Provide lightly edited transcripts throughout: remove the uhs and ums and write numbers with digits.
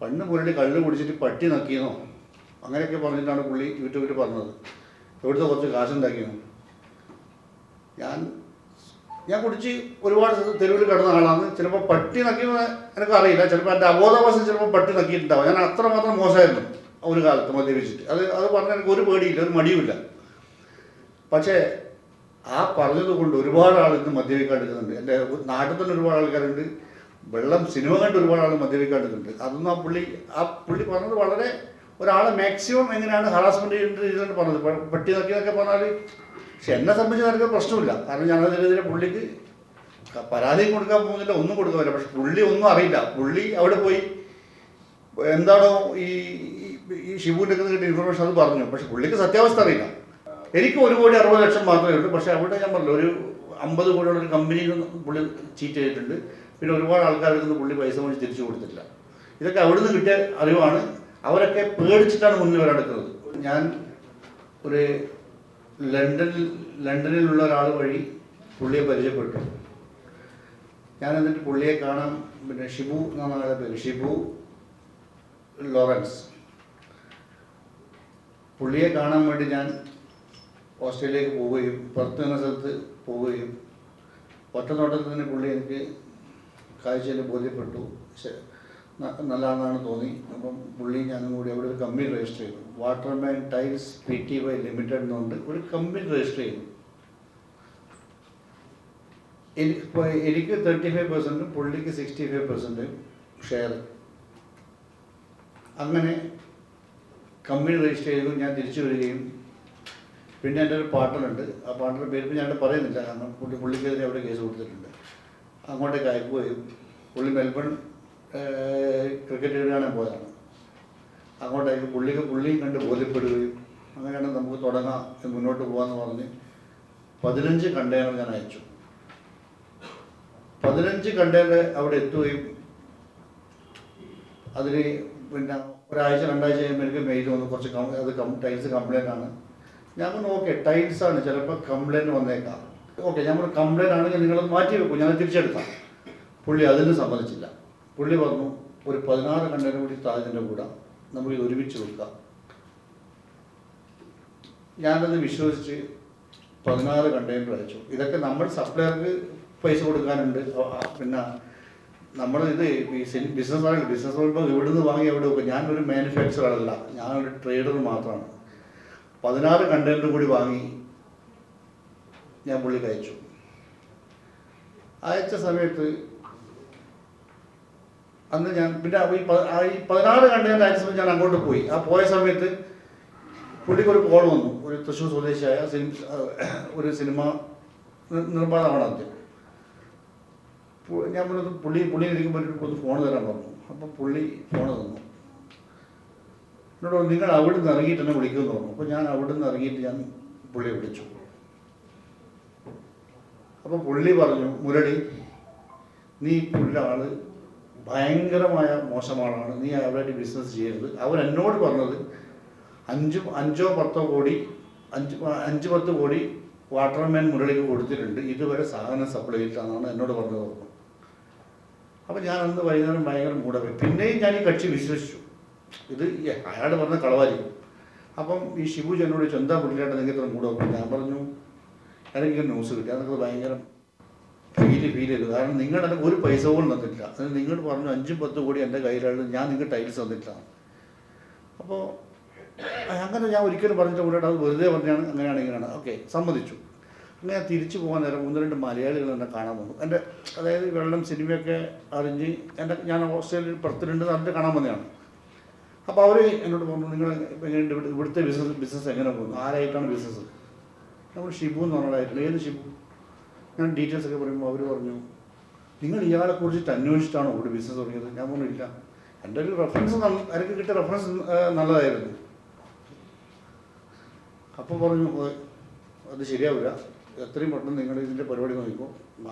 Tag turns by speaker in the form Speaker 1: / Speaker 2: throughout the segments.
Speaker 1: പണ്ട് മുരളി കള്ള് കുടിച്ചിട്ട് പട്ടി നക്കിയെന്നോ അങ്ങനെയൊക്കെ പറഞ്ഞിട്ടാണ് പുള്ളി യൂട്യൂബിൽ പറഞ്ഞത്. എവിടുത്തെ കുറച്ച് കാശുണ്ടാക്കിയെന്നു. ഞാൻ കുടിച്ച് ഒരുപാട് തെരുവിൽ കിടന്ന ആളാണ്. ചിലപ്പോൾ പട്ടി നക്കിയെന്ന് എനിക്കറിയില്ല. ചിലപ്പോൾ എൻ്റെ അബോധാവസ്ഥ ചിലപ്പോൾ പട്ടി നക്കിയിട്ടുണ്ടാവും. ഞാൻ അത്രമാത്രം മോശമായിരുന്നു ഒരു കാലത്ത് മദ്യപിച്ചിട്ട്. അത് പറഞ്ഞാൽ എനിക്ക് ഒരു പേടിയില്ല, ഒരു മടിയുമില്ല. പക്ഷേ ആ പറഞ്ഞത് കൊണ്ട് ഒരുപാട് ആൾ ഇന്ന് മദ്യപിക്കാണ്ടിരിക്കുന്നുണ്ട്. എൻ്റെ നാട്ടിൽ തന്നെ ഒരുപാട് ആൾക്കാരുണ്ട്. വെള്ളം സിനിമ കണ്ട് ഒരുപാട് ആൾ മദ്യപിക്കാണ്ടിരിക്കുന്നുണ്ട്. അതൊന്നും ആ പുള്ളി പറഞ്ഞത് വളരെ ഒരാളെ മാക്സിമം എങ്ങനെയാണ് ഹറാസ്മെൻറ്റ് ചെയ്യേണ്ടത് പറഞ്ഞത്. പട്ടി നോക്കിയെന്നൊക്കെ പറഞ്ഞാൽ, പക്ഷെ എന്നെ സംബന്ധിച്ച് എനിക്ക് പ്രശ്നമില്ല. കാരണം ഞാനതിനെതിരെ പുള്ളിക്ക് പരാതിയും കൊടുക്കാൻ പോകുന്നില്ല, ഒന്നും കൊടുക്കാൻ പറ്റില്ല. പക്ഷെ പുള്ളി ഒന്നും അറിയില്ല. പുള്ളി അവിടെ പോയി എന്താണോ ഈ ഷിബുവിൻ്റെ കിട്ടിയ ഇൻഫർമേഷൻ അത് പറഞ്ഞു. പക്ഷെ പുള്ളിക്ക് സത്യാവസ്ഥ അറിയില്ല. എനിക്ക് 1,60,00,000 മാത്രമേ ഉള്ളൂ. പക്ഷേ അവിടെ ഞാൻ പറഞ്ഞു ഒരു 50 കോടിയുള്ള ഒരു കമ്പനിയിൽ പുള്ളി ചീറ്റ് ചെയ്തിട്ടുണ്ട്. പിന്നെ ഒരുപാട് ആൾക്കാരുടെ നിന്ന് പുള്ളി പൈസ മേടിച്ച് തിരിച്ചു കൊടുത്തിട്ടില്ല. ഇതൊക്കെ അവിടുന്ന് കിട്ടിയ അറിവാണ്. അവരൊക്കെ പേടിച്ചിട്ടാണ് മുന്നിൽ വരെടുക്കുന്നത്. ഞാൻ ഒരു ലണ്ടനിലുള്ള ഒരാൾ വഴി പുള്ളിയെ പരിചയപ്പെട്ടു. ഞാൻ എന്നിട്ട് പുള്ളിയെ കാണാൻ, പിന്നെ ഷിബു എന്നാണ് അയാളുടെ പേര്, ഷിബു ലോറൻസ്. പുള്ളിയെ കാണാൻ വേണ്ടി ഞാൻ ഓസ്ട്രേലിയയിലേക്ക് പോവുകയും പുറത്ത് നിന്ന സ്ഥലത്ത് പോവുകയും ഒറ്റ നോട്ടത്തിൽ തന്നെ പുള്ളി എനിക്ക് കാഴ്ചയിൽ ബോധ്യപ്പെട്ടു, നല്ലതാണെന്നാണ് തോന്നി. അപ്പം പുള്ളി ഞാനും കൂടി അവിടെ ഒരു കമ്പനി രജിസ്റ്റർ ചെയ്തു. വാട്ടർമാൻ ടൈൽസ് Pty ലിമിറ്റഡ് എന്നുകൊണ്ട് ഒരു കമ്പനി രജിസ്റ്റർ ചെയ്തു. എനിക്ക് 35%, പുള്ളിക്ക് 65% ഷെയർ. അങ്ങനെ കമ്പനി രജിസ്റ്റർ ചെയ്തു. ഞാൻ തിരിച്ചു വരികയും പിന്നെ എൻ്റെ ഒരു പാർട്ണറുണ്ട്. ആ പാർട്ണറുടെ പേര് ഞാൻ പറയുന്നില്ല, കാരണം പുള്ളിക്കെതിരെ അവിടെ കേസ് കൊടുത്തിട്ടുണ്ട്. അങ്ങോട്ടേക്ക് അയക്കുകയും പുള്ളി മെൽബൺ ക്രിക്കറ്റ് കളിക്കാൻ പോയതാണ്. അങ്ങോട്ടേക്ക് പുള്ളിയും കണ്ട് ബോധ്യപ്പെടുകയും അങ്ങനെയാണ് നമുക്ക് തുടങ്ങാം, മുന്നോട്ട് പോകാമെന്ന് പറഞ്ഞ് 15 കണ്ടെയ്നർ ഞാൻ അയച്ചു. 15 കണ്ടെയ്നർ അവിടെ എത്തുകയും അതിൽ പിന്നെ ഒരാഴ്ച 2 ആഴ്ച കഴിയുമ്പോൾ എനിക്ക് മെയിൽ വന്നു, കുറച്ച് അത് ടൈൽസ് കംപ്ലൈൻ്റ് ആണ്. ഞാൻ പറഞ്ഞു ഓക്കെ, ടൈൽസാണ്, ചിലപ്പോൾ കംപ്ലൈൻറ്റ് വന്നേക്കാം. ഓക്കെ, ഞാൻ പറഞ്ഞു കംപ്ലൈൻ്റ് ആണെങ്കിൽ നിങ്ങളത് മാറ്റി വെക്കും, ഞാൻ തിരിച്ചെടുക്കാം. പുള്ളി അതിന് സമ്മതിച്ചില്ല. പുള്ളി പറഞ്ഞു ഒരു 16 കണ്ടെയ്നർ കൂടി താഴത്തിൻ്റെ കൂടെ നമുക്കിത് ഒരുമിച്ച് വെക്കാം. ഞാനത് വിശ്വസിച്ച് 16 കണ്ടെയ്നർ അയച്ചു. ഇതൊക്കെ നമ്മൾ സപ്ലയർക്ക് പൈസ കൊടുക്കാനുണ്ട്. പിന്നെ നമ്മളിത് ബിസിനസ് പറയുമ്പോൾ ഇവിടുന്ന് വാങ്ങി എവിടെ വെക്കും. ഞാനൊരു മാനുഫാക്ചറല്ല, ഞാനൊരു ട്രേഡർ മാത്രമാണ്. 16 കണ്ടെയ്നർ കൂടി വാങ്ങി ഞാൻ പുള്ളിക്ക് അയച്ചു. അയച്ച സമയത്ത് അന്ന് ഞാൻ പിന്നെ ഈ 16 കണ്ടെയ്നർ അയച്ച സമയത്ത് ഞാൻ അങ്ങോട്ട് പോയി. ആ പോയ സമയത്ത് പുള്ളിക്കൊരു കോൾ വന്നു. ഒരു തൃശ്ശൂർ സ്വദേശിയായ ഒരു സിനിമ നിർമ്മാതാവാണ് ആദ്യം. ഞാൻ പറഞ്ഞത് പുള്ളി ഇരിക്കുമ്പോൾ ഒന്ന് ഫോൺ തരാൻ പറഞ്ഞു. അപ്പം പുള്ളി ഫോൺ തന്നു. എന്നോട് നിങ്ങൾ അവിടെ നിന്ന് ഇറങ്ങിയിട്ട് എന്നെ വിളിക്കുമെന്ന് പറഞ്ഞു. അപ്പോൾ ഞാൻ അവിടെ നിന്ന് ഇറങ്ങിയിട്ട് ഞാൻ പുള്ളിയെ വിളിച്ചു. അപ്പോൾ പുള്ളി പറഞ്ഞു, മുരളി, നീ പുള്ളിയുടെ ആള് ഭയങ്കരമായ മോശമാളാണ്, നീ അവരായിട്ട് ബിസിനസ് ചെയ്യരുത്. അവരെന്നോട് പറഞ്ഞത് 5-10 കോടി 5-10 കോടി വാട്ടർമാൻ മുരളിക്ക് കൊടുത്തിട്ടുണ്ട്, ഇതുവരെ സാധനം സപ്ലൈ ചെയ്തിട്ടാണെന്നാണ് എന്നോട് പറഞ്ഞത് പറഞ്ഞു. അപ്പോൾ ഞാൻ അന്ന് വൈകുന്നേരം ഭയങ്കര മൂടപ്പോയി. പിന്നെയും ഞാൻ ഈ കക്ഷി വിശ്വസിച്ചു, ഇത് അയാൾ പറഞ്ഞ കളവായിരിക്കും. അപ്പം ഈ ഷിബു എന്നോട് ചോദിച്ചു, എന്താ പുള്ളിയായിട്ട് നിങ്ങൾക്ക് ഇത്ര മൂടപ്പോയി? ഞാൻ പറഞ്ഞു എനിക്കൊരു ന്യൂസ് കിട്ടി, അതൊക്കെ ഭയങ്കര ഫീൽ ചെയ്തു. കാരണം നിങ്ങളുടെ ഒരു പൈസ പോലും തന്നിട്ടില്ല. അത് നിങ്ങൾ പറഞ്ഞു 5-10 കോടി എൻ്റെ കയ്യിലാണ്, ഞാൻ നിങ്ങൾക്ക് ടൈൽസ് തന്നിട്ടില്ല. അപ്പോൾ അങ്ങനെ ഞാൻ ഒരിക്കലും പറഞ്ഞിട്ട് പുള്ളിയോട് അത് വെറുതെ പറഞ്ഞാണ്, അങ്ങനെയാണ് ഇങ്ങനെയാണ്. ഓക്കെ, സമ്മതിച്ചു. അങ്ങനെ തിരിച്ചു പോകാൻ നേരം 1-2 മലയാളികൾ എന്നെ കാണാൻ വന്നു. എൻ്റെ അതായത് വെള്ളം സിനിമയൊക്കെ അറിഞ്ഞ് ഞാൻ ഓസ്ട്രേലിയയിൽ പുറത്തിട്ടുണ്ട് അറിഞ്ഞിട്ട് കാണാൻ വന്നതാണ്. അപ്പോൾ അവർ എന്നോട് പറഞ്ഞു, നിങ്ങൾ എങ്ങനെയുണ്ട് ഇവിടുത്തെ ബിസിനസ് എങ്ങനെ പോകുന്നു, ആരായിട്ടാണ് ബിസിനസ്? നമ്മൾ ഷിബു എന്ന് പറഞ്ഞാലായിട്ടില്ല. ഏത് ഷിബു? ഞാൻ ഡീറ്റെയിൽസ് ഒക്കെ പറയുമ്പോൾ അവർ പറഞ്ഞു, നിങ്ങൾ ഇയാളെ കുറിച്ചിട്ട് അന്വേഷിച്ചിട്ടാണോ ഇവിടെ ബിസിനസ് തുടങ്ങിയത്? ഞാൻ പറഞ്ഞില്ല, എൻ്റെ ഒരു റെഫറൻസ് എനിക്ക് കിട്ടിയ റെഫറൻസ് നല്ലതായിരുന്നു. അപ്പോൾ പറഞ്ഞു, അത് ശരിയാവില്ല, എത്രയും പെട്ടെന്ന് നിങ്ങൾ ഇതിൻ്റെ പരിപാടി നോക്കിക്കോ.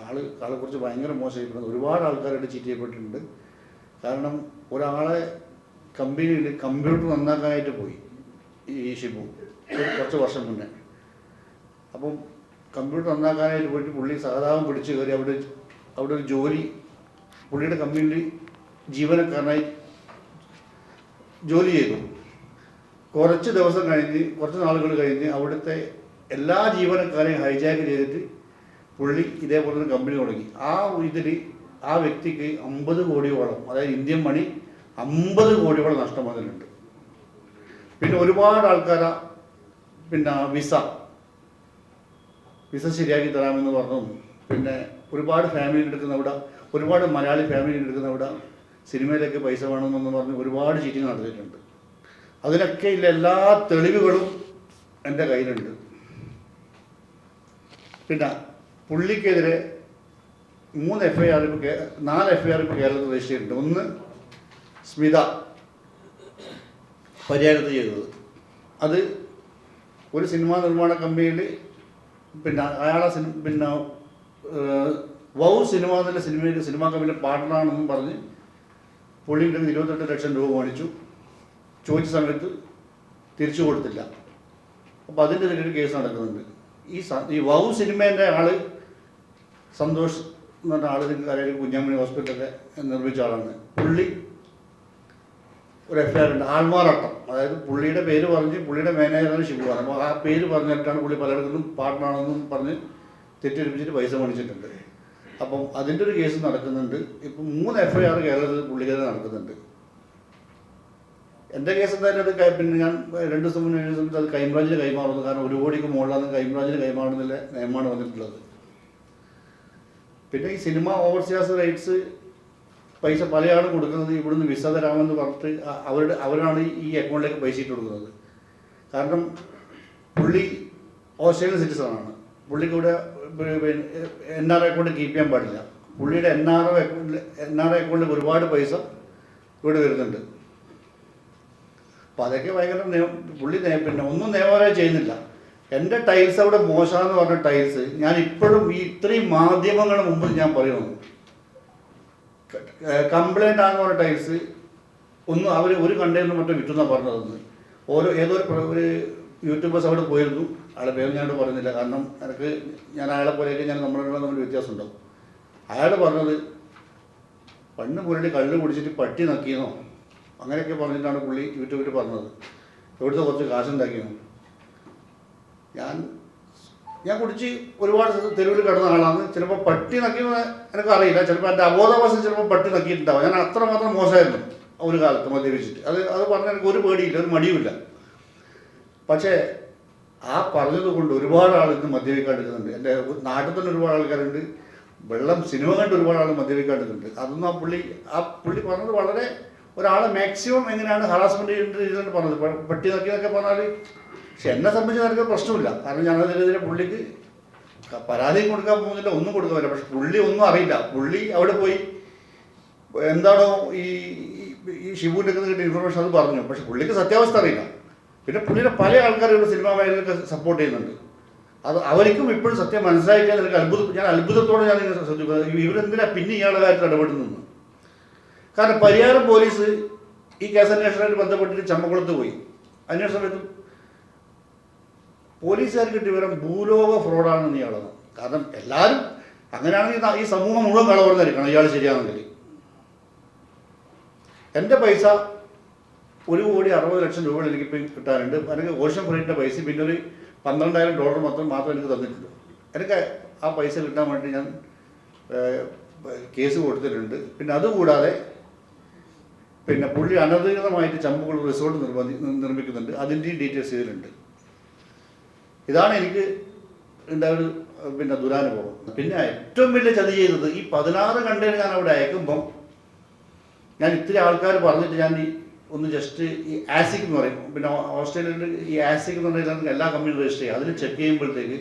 Speaker 1: ആളെക്കുറിച്ച് ഭയങ്കര മോശമായിട്ടുണ്ട്, ഒരുപാട് ആൾക്കാരായിട്ട് ചീറ്റ് ചെയ്യപ്പെട്ടിട്ടുണ്ട്. കാരണം ഒരാളെ കമ്പനിയിൽ കമ്പ്യൂട്ടർ നന്നാക്കാനായിട്ട് പോയി ഈ ഷിബു കുറച്ച് വർഷം മുന്നേ. അപ്പം കമ്പ്യൂട്ടർ നന്നാക്കാനായിട്ട് പോയിട്ട് പുള്ളി സഹതാപം പിടിച്ച് കയറി അവിടെ ഒരു ജോലി പുള്ളിയുടെ കമ്പനിയിൽ ജീവനക്കാരനായി ജോലി ചെയ്തു. കുറച്ച് ദിവസം കഴിഞ്ഞ്, കുറച്ച് നാളുകൾ കഴിഞ്ഞ് അവിടുത്തെ എല്ലാ ജീവനക്കാരെയും ഹൈജാക്ക് ചെയ്തിട്ട് പുള്ളി ഇതേപോലെ ഒരു കമ്പനി തുടങ്ങി. ആ വ്യക്തിക്ക് 50 കോടിയോളം, അതായത് ഇന്ത്യൻ മണി 50 കോടിയോളം നഷ്ടം വന്നിട്ടുണ്ട്. പിന്നെ ഒരുപാട് ആൾക്കാരെ വിസ ശരിയാക്കി തരാമെന്ന് പറഞ്ഞു. പിന്നെ ഒരുപാട് ഫാമിലി എടുക്കുന്ന അവിടെ, ഒരുപാട് മലയാളി ഫാമിലി എടുക്കുന്ന അവിടെ സിനിമയിലേക്ക് പൈസ വേണമെന്ന് പറഞ്ഞ് ഒരുപാട് ചീറ്റിങ് നടത്തിയിട്ടുണ്ട്. അതിനൊക്കെ എല്ലാ തെളിവുകളും എൻ്റെ കയ്യിലുണ്ട്. പിന്നെ പുള്ളിക്കെതിരെ 4 FIR ഇപ്പോൾ കേരളത്തിൽ രജിസ്റ്റർ ചെയ്തിട്ടുണ്ട്. ഒന്ന് സ്മിത പരിഹാരത്ത് ചെയ്തത്, അത് ഒരു സിനിമാ നിർമ്മാണ കമ്പനിയിൽ അയാളെ വൗ സിനിമ എന്നുള്ള സിനിമാ കമ്പനിയുടെ പാർട്ട്ണറാണെന്നും പറഞ്ഞ് പുള്ളിയുടെ 28 ലക്ഷം രൂപ മേടിച്ചു. ചോദിച്ച സമയത്ത് തിരിച്ചു കൊടുത്തില്ല. അപ്പോൾ അതിൻ്റെ ഒരു കേസ് നടക്കുന്നുണ്ട്. ഈ വൗ സിനിമേൻ്റെ ആള് സന്തോഷ് എന്ന് പറഞ്ഞ ആള് കരയിൽ കുഞ്ഞാമണി ഹോസ്പിറ്റലൊക്കെ നിർമ്മിച്ച ആളാണ്. പുള്ളി ഒരു FIR ഉണ്ട്, ആൾമാറാട്ടം. അതായത് പുള്ളിയുടെ പേര് പറഞ്ഞ്, പുള്ളിയുടെ മാനേജറാണ് ഷിബുവാണ്. അപ്പോൾ ആ പേര് പറഞ്ഞിട്ടാണ് പുള്ളി പലയിടത്തും പാർട്ട്ണറാണെന്നും പറഞ്ഞ് തെറ്റിദ്ധരിപ്പിച്ചിട്ട് പൈസ മേടിച്ചിട്ടുണ്ട്. അപ്പം അതിൻ്റെ ഒരു കേസ് നടക്കുന്നുണ്ട്. ഇപ്പം 3 FIR കേരളത്തിൽ പുള്ളിക്കെതിരെ നടക്കുന്നുണ്ട്. എൻ്റെ കേസ് എന്തായാലും അത് ഞാൻ 2 ദിവസം മുന്നേ സമയത്ത് അത് ക്രൈംബ്രാഞ്ചിന് കൈമാറുന്നു. കാരണം 1 കോടിക്ക് മുകളിലാണ് ക്രൈംബ്രാഞ്ചിന് കൈമാറുന്നില്ല നിയമമാണ് വന്നിട്ടുള്ളത്. പിന്നെ ഈ സിനിമ ഓവർസീസ് റൈറ്റ്സ് പൈസ പലയാണ് കൊടുക്കുന്നത്. ഇവിടുന്ന് വിസ തരാമെന്ന് പറഞ്ഞിട്ട് അവരാണ് ഈ അക്കൗണ്ടിലേക്ക് പൈസ ഇട്ട് കൊടുക്കുന്നത്. കാരണം പുള്ളി ഓസ്ട്രേലിയൻ സിറ്റിസണാണ്. പുള്ളിക്ക് ഇവിടെ NRI അക്കൗണ്ട് കീപ്പ് ചെയ്യാൻ പാടില്ല. പുള്ളിയുടെ NRI അക്കൗണ്ടിൽ ഒരുപാട് പൈസ ഇവിടെ വരുന്നുണ്ട്. അപ്പോൾ അതൊക്കെ ഭയങ്കര പുള്ളി ഒന്നും നിയമപരമായി ചെയ്യുന്നില്ല. എൻ്റെ ടൈൽസ് അവിടെ മോശമാണെന്ന് പറഞ്ഞ ടൈൽസ് ഞാൻ ഇപ്പോഴും ഇത്രയും മാധ്യമങ്ങളുടെ മുമ്പ് ഞാൻ പറയുന്നു, കംപ്ലൈൻ്റ് ആണെന്ന് പറഞ്ഞ ടൈൽസ് അവർ ഒരു കണ്ടെയ്നർ മറ്റോ വിറ്റുന്നാണ് പറഞ്ഞതെന്ന്. ഏതോ ഒരു യൂട്യൂബേഴ്സ് അവിടെ പോയിരുന്നു. അയാളെ പേര് ഞാനോട് പറയുന്നില്ല, കാരണം ഞാൻ അയാളെ പോലെയൊക്കെ നമ്മൾ വ്യത്യാസമുണ്ടാവും. അയാൾ പറഞ്ഞത് പുള്ളി കള്ള് കുടിച്ചിട്ട് പട്ടി നക്കിയെന്നോ അങ്ങനെയൊക്കെ പറഞ്ഞിട്ടാണ് പുള്ളി യൂട്യൂബിൽ പറഞ്ഞത്. ഇവിടുത്തെ കുറച്ച് കാശുണ്ടാക്കിയെന്നോ. ഞാൻ കുടിച്ച് ഒരുപാട് തെരുവിൽ കിടന്ന ആളാണ്. ചിലപ്പോൾ പട്ടി നക്കിയെന്ന് എനിക്കറിയില്ല. ചിലപ്പോൾ എൻ്റെ അബോധാവസ്ഥ ചിലപ്പോൾ പട്ടി നക്കിയിട്ടുണ്ടാവും. ഞാൻ അത്രമാത്രം മോശമായിരുന്നു ഒരു കാലത്ത് മദ്യപിച്ചിട്ട്. അത് പറഞ്ഞാൽ എനിക്ക് ഒരു പേടിയില്ല, ഒരു മടിയുമില്ല. പക്ഷേ ആ പറഞ്ഞത് കൊണ്ട് ഒരുപാട് ആൾ ഇന്ന് മദ്യപിക്കാണ്ടിരിക്കുന്നുണ്ട്. എൻ്റെ നാട്ടിൽ തന്നെ ഒരുപാട് ആൾക്കാരുണ്ട്. സിനിമ കണ്ട് ഒരുപാട് ആൾ മദ്യപിക്കാണ്ടിരിക്കുന്നുണ്ട്. അതൊന്നും ആ പുള്ളി പറഞ്ഞത് വളരെ ഒരാളെ മാക്സിമം എങ്ങനെയാണ് ഹറാസ്മെൻറ്റ് ചെയ്തിട്ട് പറഞ്ഞത്. പട്ടി നക്കിയെന്നൊക്കെ പറഞ്ഞാൽ, പക്ഷെ എന്നെ സംബന്ധിച്ച് എനിക്ക് പ്രശ്നമില്ല. കാരണം ഞാനതിനെതിരെ പുള്ളിക്ക് പരാതിയും കൊടുക്കാൻ പോകുന്നില്ല, ഒന്നും കൊടുക്കാൻ പറ്റില്ല. പക്ഷെ പുള്ളി ഒന്നും അറിയില്ല. പുള്ളി അവിടെ പോയി എന്താണോ ഈ ഷിബുവിൻ്റെ കിട്ടിയ ഇൻഫർമേഷൻ അത് പറഞ്ഞു. പക്ഷെ പുള്ളിക്ക് സത്യാവസ്ഥ അറിയില്ല. പിന്നെ പുള്ളിയുടെ പല ആൾക്കാരും സിനിമാ മേഖലയിലൊക്കെ സപ്പോർട്ട് ചെയ്യുന്നുണ്ട്. അവർക്കും ഇപ്പോഴും സത്യം മനസ്സിലാക്കിയാൽ എനിക്ക് അത്ഭുതത്തോടെ ഞാൻ ശ്രദ്ധിക്കുന്നത്, ഇവരെന്തിനാ പിന്നെ ഇയാളുടെ കാര്യത്തിൽ ഇടപെടുന്നു. കാരണം പരിയാരം പോലീസ് ഈ കേസ് അന്വേഷണമായിട്ട് ബന്ധപ്പെട്ടിട്ട് ചമ്മക്കുളത്ത് പോയി. അന്വേഷണ സമയത്ത് പോലീസുകാർക്ക് കിട്ടിയ വിവരം ഭൂലോക ഫ്രോഡാണെന്ന് ഇയാളാണ്. കാരണം എല്ലാവരും അങ്ങനെയാണെങ്കിൽ ഈ സമൂഹം മുഴുവൻ കളവർന്നിരിക്കണം ഇയാൾ ശരിയാണെങ്കിൽ. എൻ്റെ പൈസ 1,60,00,000 രൂപ എനിക്കിപ്പോൾ കിട്ടാനുണ്ട്. എനിക്ക് ഓഷൻ ഫ്രീൻ്റെ പൈസ പിന്നെ ഒരു $12,000 മാത്രം എനിക്ക് തന്നിട്ടുണ്ട്. എനിക്ക് ആ പൈസ കിട്ടാൻ വേണ്ടി ഞാൻ കേസ് കൊടുത്തിട്ടുണ്ട്. പിന്നെ അതുകൂടാതെ പുള്ളി അനധികൃതമായിട്ട് ചമ്പക്കുളം റിസോർട്ട് നിർമ്മിക്കുന്നുണ്ട്. അതിൻ്റെയും ഡീറ്റെയിൽസ് ഇതിലുണ്ട്. ഇതാണ് എനിക്ക് ഉണ്ടായ ദുരാനുഭവം. പിന്നെ ഏറ്റവും വലിയ ചതി ചെയ്തത് ഈ 16 കണ്ടെയ്നർ ഞാൻ അവിടെ അയക്കുമ്പം ഞാൻ ഇത്തിരി ആൾക്കാർ പറഞ്ഞിട്ട് ഞാൻ ഒന്ന് ജസ്റ്റ് ഈ ആസിക് എന്ന് പറയും. പിന്നെ ഓസ്ട്രേലിയയിൽ ഈ ആസിക് എന്ന് പറഞ്ഞാൽ എല്ലാ കമ്പനിയും രജിസ്റ്റർ ചെയ്യും. അതിൽ ചെക്ക് ചെയ്യുമ്പോഴത്തേക്ക്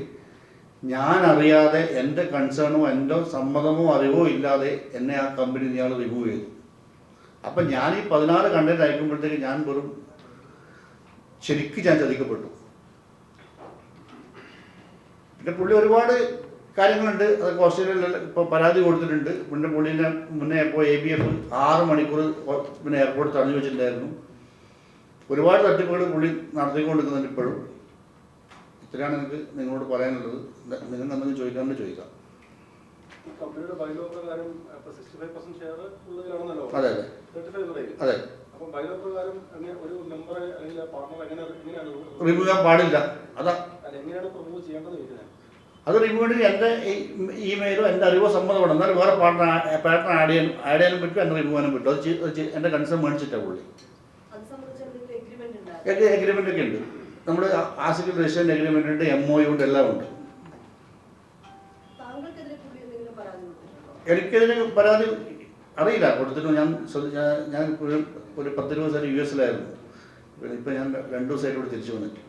Speaker 1: ഞാൻ അറിയാതെ എൻ്റെ കൺസേണോ എൻ്റെ സമ്മതമോ അറിവോ ഇല്ലാതെ എന്നെ ആ കമ്പനി ഇയാൾ റിമൂവ് ചെയ്തു. അപ്പം ഞാൻ ഈ 16 കണ്ടെയ്നർ അയക്കുമ്പോഴത്തേക്ക് ഞാൻ ശരിക്കും ഞാൻ ചതിക്കപ്പെട്ടു. പിന്നെ പുള്ളി ഒരുപാട് കാര്യങ്ങളുണ്ട്. അതൊക്കെ ഓസ്ട്രേലിയയിൽ ഇപ്പോൾ പരാതി കൊടുത്തിട്ടുണ്ട്. മുന്നേ ഇപ്പോൾ ABF 6 മണിക്കൂർ എയർപോർട്ട് തടഞ്ഞു വെച്ചിട്ടുണ്ടായിരുന്നു. ഒരുപാട് തട്ടിപ്പുകൾ പുള്ളി നടത്തിക്കൊണ്ടിരിക്കുന്നുണ്ട് ഇപ്പോഴും. ഇത്രയാണ് എനിക്ക് നിങ്ങളോട് പറയാനുള്ളത്. നിങ്ങൾ എന്തെങ്കിലും ചോദിക്കാമെന്ന് ചോദിക്കാം. അതെ അതെ അതെ. റിമൂവ് ചെയ്യാൻ പാടില്ല. അതാ അത് റിമൂവ് എൻ്റെ ഇമെയിലോ എൻ്റെ അറിവോ സമ്മതമാണ്. എന്നാലും വേറെ പാർട്ട്ണർ ആഡ് ചെയ്യാനും പറ്റും, എന്നെ റിമൂവ് ചെയ്യാനും പറ്റും. അത് എൻ്റെ കൺസേൺ മേടിച്ചിട്ടാണ് പുള്ളി. എഗ്രിമെൻ്റ് ഒക്കെ ഉണ്ട്. നമ്മൾ ആസിഡ് രജിസ്റ്റർ എഗ്രിമെൻ്റ് ഉണ്ട്, MOU ഉണ്ട്, എല്ലാം ഉണ്ട്. എനിക്കതിന് പരാതി അറിയില്ല, കൊടുത്തിട്ട് ഞാൻ ഒരു 10 ദിവസമായിട്ട് US-ലായിരുന്നു. പിന്നെ ഇപ്പം ഞാൻ 2 ദിവസമായിട്ട് ഇവിടെ തിരിച്ചു വന്നിട്ട്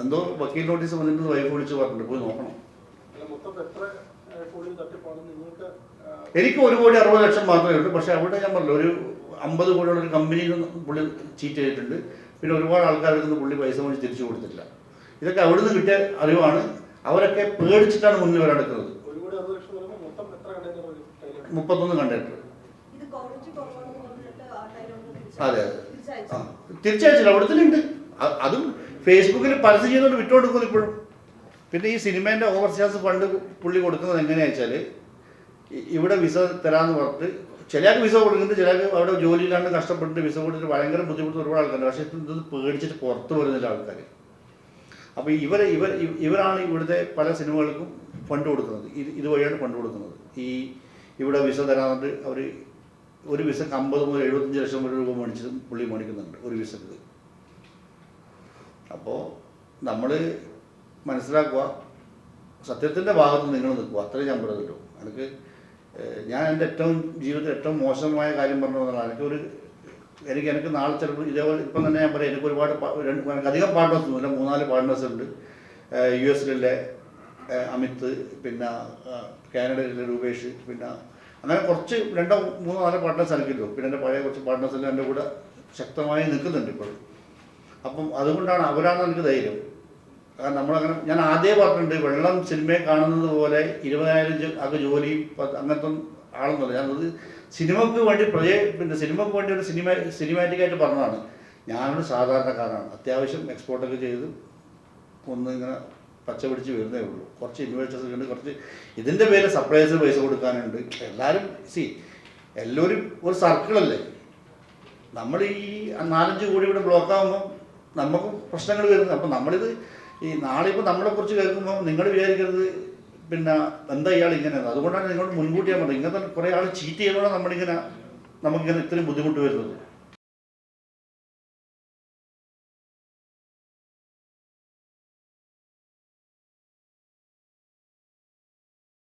Speaker 1: എന്തോ വക്കീൽ നോട്ടീസ് വന്നിട്ട് വൈഫ് വിളിച്ച് പറഞ്ഞിട്ട് പോയി നോക്കണം. എനിക്ക് 1,60,00,000 മാത്രമേ ഉള്ളൂ. പക്ഷേ അവിടെ ഞാൻ പറഞ്ഞു ഒരു 50 കോടിയുള്ള ഒരു കമ്പനിയിൽ നിന്ന് പുള്ളി ചീറ്റ് ചെയ്തിട്ടുണ്ട്. പിന്നെ ഒരുപാട് ആൾക്കാരുടെ നിന്ന് പുള്ളി പൈസ മേടിച്ച് തിരിച്ചു കൊടുത്തിട്ടില്ല. ഇതൊക്കെ അവിടെ നിന്ന് കിട്ടിയ അറിവാണ്. അവരൊക്കെ പേടിച്ചിട്ടാണ് മുന്നിൽ വരാടുക്കുന്നത്. 31 കണ്ടക്ടർ. അതെ ആ തിരിച്ചയച്ചില്ല, അവിടെ തന്നെ ഉണ്ട്. അതും ഫേസ്ബുക്കിൽ പരസ്യം ചെയ്തുകൊണ്ട് വിട്ടുകൊടുക്കുന്നു ഇപ്പോഴും. പിന്നെ ഈ സിനിമേൻ്റെ ഓവർസ്റ്റാസ് ഫണ്ട് പുള്ളി കൊടുക്കുന്നത് എങ്ങനെയാണെന്ന് വെച്ചാൽ ഇവിടെ വിസ തരാമെന്ന് പറഞ്ഞിട്ട് ചിലർക്ക് വിസ കൊടുക്കുന്നുണ്ട്, ചിലർക്ക് അവിടെ ജോലിയിലാണ്ട് കഷ്ടപ്പെട്ടിട്ട് വിസ കൊടുത്തിട്ട് ഭയങ്കര ബുദ്ധിമുട്ട് ഒരുപാട് ആൾക്കാരുണ്ട്. പക്ഷേ ഇത് പേടിച്ചിട്ട് പുറത്ത് വരുന്നില്ല ആൾക്കാർ. അപ്പോൾ ഇവരാണ് ഇവിടുത്തെ പല സിനിമകൾക്കും ഫണ്ട് കൊടുക്കുന്നത്. ഇതുവഴിയാണ് ഫണ്ട് കൊടുക്കുന്നത്. ഇവിടെ വിസ തരാമെന്നിട്ട് അവർ ഒരു വിസക്ക് 50 മുതൽ 75 ലക്ഷം രൂപ മേടിച്ചതും പുള്ളി മേടിക്കുന്നുണ്ട് ഒരു വിസക്ക്. അപ്പോൾ നമ്മൾ മനസ്സിലാക്കുക, സത്യത്തിൻ്റെ ഭാഗത്ത് നിങ്ങൾ നിൽക്കുക, അത്രയും ഞാൻ പറയുള്ളൂ. ഞാൻ എൻ്റെ ജീവിതത്തിൽ ഏറ്റവും മോശമായ കാര്യം പറഞ്ഞു തന്നതാണ്. എനിക്ക് നാളെ ചിലപ്പോൾ ഇതേപോലെ ഇപ്പം തന്നെ ഞാൻ പറയാം, എനിക്ക് ഒരുപാട് അധികം പാർട്ട്നേഴ്സൊന്നുമില്ല, 3-4 പാർട്ട്നേഴ്സ് ഉണ്ട്. US-ലെ അമിത്, പിന്നെ കാനഡയിലെ രൂപേഷ്, പിന്നെ അങ്ങനെ കുറച്ച് 2-3-4 പാർട്ട്നേഴ്സ് എനിക്കുള്ളൂ. പിന്നെ എൻ്റെ പഴയ കുറച്ച് പാർട്ട്നേഴ്സെല്ലാം എൻ്റെ കൂടെ ശക്തമായി നിൽക്കുന്നുണ്ട് ഇപ്പോഴും. അപ്പം അതുകൊണ്ടാണ് അവരാണ് എനിക്ക് ധൈര്യം. കാരണം നമ്മളങ്ങനെ ഞാൻ ആദ്യമേ പറഞ്ഞിട്ടുണ്ട്, വെള്ളം സിനിമയെ കാണുന്നത് പോലെ 20,000 ആൾക്ക് ജോലി അങ്ങനത്തെ ആളൊന്നുമല്ല. ഞാനത് സിനിമയ്ക്ക് വേണ്ടി പിന്നെ സിനിമയ്ക്ക് വേണ്ടി ഒരു സിനിമാറ്റിക്കായിട്ട് പറഞ്ഞതാണ്. ഞാനൊരു സാധാരണക്കാരനാണ്, അത്യാവശ്യം എക്സ്പോർട്ടൊക്കെ ചെയ്ത് ഇങ്ങനെ പച്ച പിടിച്ച് വരുന്നേ ഉള്ളൂ. കുറച്ച് ഇൻവെസ്റ്റേഴ്സ് ഉണ്ട്, കുറച്ച് ഇതിൻ്റെ പേര് സപ്ലൈസ് പൈസ കൊടുക്കാനുണ്ട്. എല്ലാവരും എല്ലാവരും ഒരു സർക്കിളല്ലേ. നമ്മൾ ഈ 4-5 കോടി ഇവിടെ ബ്ലോക്കാകുമ്പോൾ നമുക്ക് പ്രശ്നങ്ങൾ വരുന്നത്. അപ്പം നമ്മളിത് നാളെ ഇപ്പോൾ നമ്മളെക്കുറിച്ച് കേൾക്കുമ്പോൾ നിങ്ങൾ വിചാരിക്കരുത് പിന്നെ എന്താ ഇയാൾ ഇങ്ങനെയാണ്. അതുകൊണ്ടാണ് നിങ്ങൾ മുൻകൂട്ടി ഞാൻ പറഞ്ഞത്, ഇങ്ങനത്തെ കുറേ ആൾ ചീറ്റ് ചെയ്യുന്നതാണ് നമുക്കിങ്ങനെ ഇത്രയും ബുദ്ധിമുട്ട് വരുന്നത്.